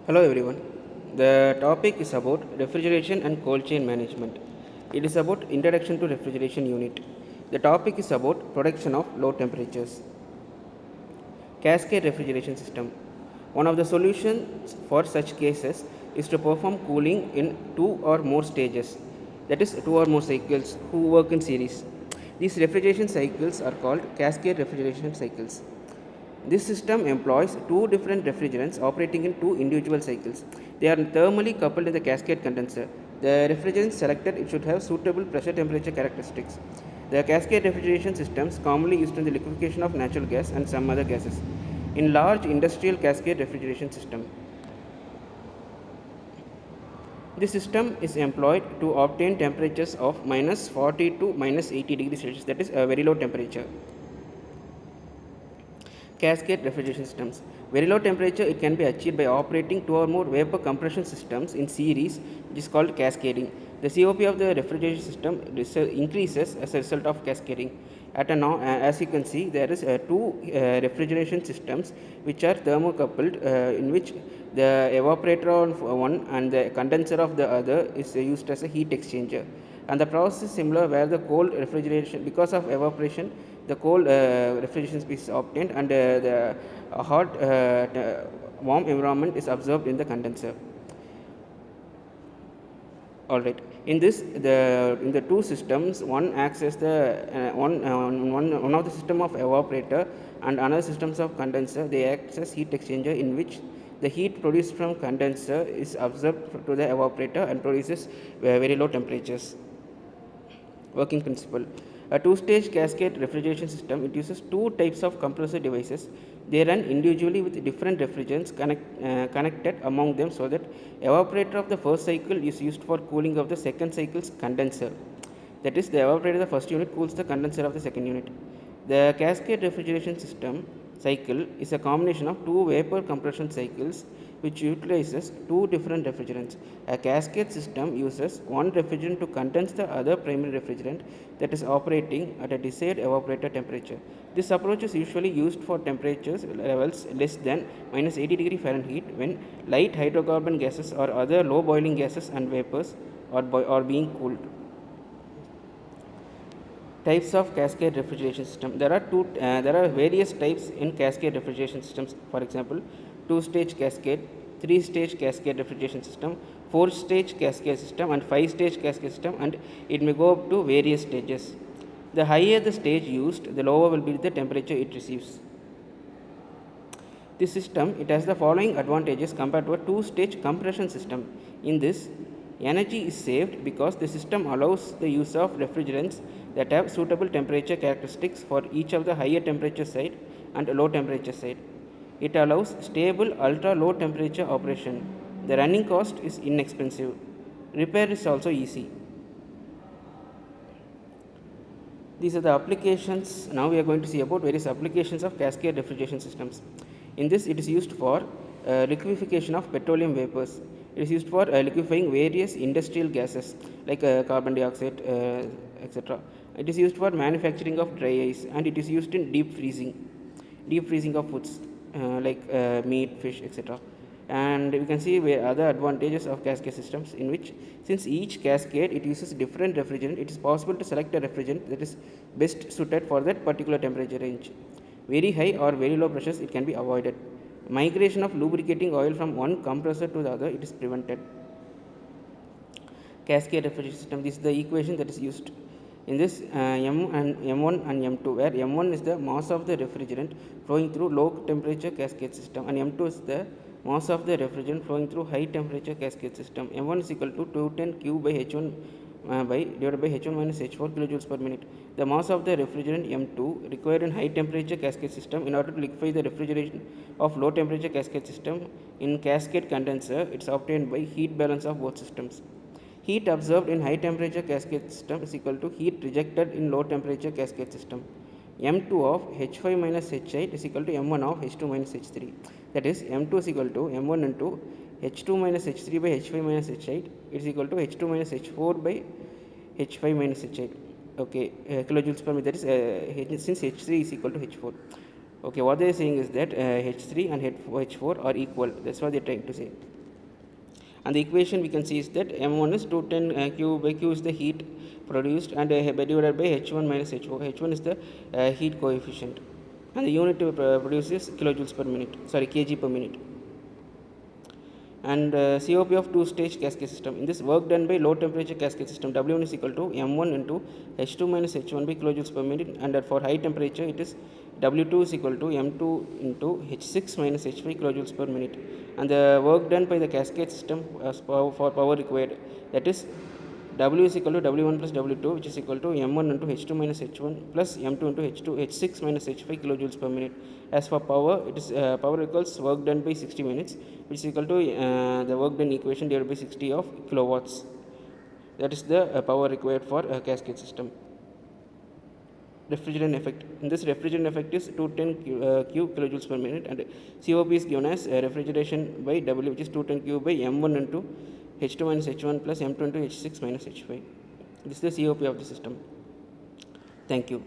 Hello everyone. The topic is about refrigeration and cold chain management. It is about introduction to refrigeration unit. The topic is about production of low temperatures. Cascade refrigeration system. One of the solutions for such cases is to perform cooling in two or more stages, that is, two or more cycles who work in series. These refrigeration cycles are called cascade refrigeration cycles. This system employs two different refrigerants operating in two individual cycles. They are thermally coupled in the cascade condenser. The refrigerant selected it should have suitable pressure temperature characteristics. The cascade refrigeration systems commonly used in the liquefaction of natural gas and some other gases. In large industrial cascade refrigeration system, this system is employed to obtain temperatures of minus 40 to minus 80 degrees Celsius, that is a very low temperature. Cascade refrigeration systems. Very low temperature it can be achieved by operating two or more vapor compression systems in series, which is called cascading. The COP of the refrigeration system increases as a result of cascading. As you can see, there is two refrigeration systems which are thermocoupled, in which the evaporator of one and the condenser of the other is used as a heat exchanger. And the process is similar where the cold refrigeration, because of evaporation, the cold refrigeration species is obtained and the hot warm environment is absorbed in the condenser. All right. In this, in the two systems, one acts as the one of the system of evaporator and another systems of condenser. They act as heat exchanger, in which the heat produced from condenser is absorbed to the evaporator and produces very low temperatures. Working principle. A two-stage cascade refrigeration system, it uses two types of compressor devices. They run individually with different refrigerants connected among them, so that evaporator of the first cycle is used for cooling of the second cycle's condenser. That is, the evaporator of the first unit cools the condenser of the second unit. The cascade refrigeration system cycle is a combination of two vapor compression cycles which utilizes two different refrigerants. A cascade system uses one refrigerant to condense the other primary refrigerant that is operating at a desired evaporator temperature. This approach is usually used for temperatures levels less than minus 80 degree Fahrenheit, when light hydrocarbon gases or other low boiling gases and vapors are being cooled. Types of cascade refrigeration system. There are various types in cascade refrigeration systems. For example, two-stage cascade, three-stage cascade refrigeration system, four-stage cascade system, and five-stage cascade system, and it may go up to various stages. The higher the stage used, the lower will be the temperature it receives. This system, it has the following advantages compared to a two-stage compression system. In this, energy is saved because the system allows the use of refrigerants that have suitable temperature characteristics for each of the higher temperature side and low temperature side. It allows stable ultra low temperature operation. The running cost is inexpensive. Repair is also easy. These are the applications. Now we are going to see about various applications of cascade refrigeration systems. In this, it is used for liquefaction of petroleum vapors. It is used for liquefying various industrial gases like carbon dioxide, etc. It is used for manufacturing of dry ice, and it is used in deep freezing of foods like meat, fish, etc. And you can see where other advantages of cascade systems, in which since each cascade it uses different refrigerant, it is possible to select a refrigerant that is best suited for that particular temperature range. Very high or very low pressures it can be avoided. Migration of lubricating oil from one compressor to the other, it is prevented. Cascade refrigeration system, this is the equation that is used in this M1 and M2, where M1 is the mass of the refrigerant flowing through low temperature cascade system, and M2 is the mass of the refrigerant flowing through high temperature cascade system. M1 is equal to 210 Q by H1 divided by H1 minus H4 kilojoules per minute. The mass of the refrigerant M2 required in high temperature cascade system in order to liquefy the refrigeration of low temperature cascade system in cascade condenser, it is obtained by heat balance of both systems. Heat absorbed in high temperature cascade system is equal to heat rejected in low temperature cascade system. M2 of H5 minus H8 is equal to M1 of H2 minus H3. That is, M2 is equal to M1 into H2 minus H3 by H5 minus H8. It is equal to H2 minus H4 by H5 minus H8. Okay, kilojoules per minute. That is, since H3 is equal to H4. Okay, what they are saying is that H3 and H4 are equal. That's what they are trying to say. And the equation we can see is that M1 is 210 Q by Q is the heat produced, and divided by H1 minus H4. H1 is the heat coefficient, and the unit to produce is kilojoules per minute, sorry, kg per minute. And COP of two-stage cascade system. In this, work done by low temperature cascade system, W1 is equal to M1 into H2 minus H1 by kilojoules per minute, and for high temperature it is W2 is equal to M2 into H6 minus H5 kilojoules per minute. And the work done by the cascade system for power required, that is W is equal to W1 plus W2, which is equal to M1 into H2 minus H1 plus M2 into H6 minus H5 kilojoules per minute. As for power, it is power equals work done by 60 minutes, which is equal to the work done equation divided by 60 of kilowatts. That is the power required for a cascade system. Refrigerant effect. In this, refrigerant effect is 210 Q kilojoules per minute, and COP is given as refrigeration by W, which is 210 Q by M1 into H2 minus H1 plus M2 into H6 minus H5. This is the COP of the system. Thank you.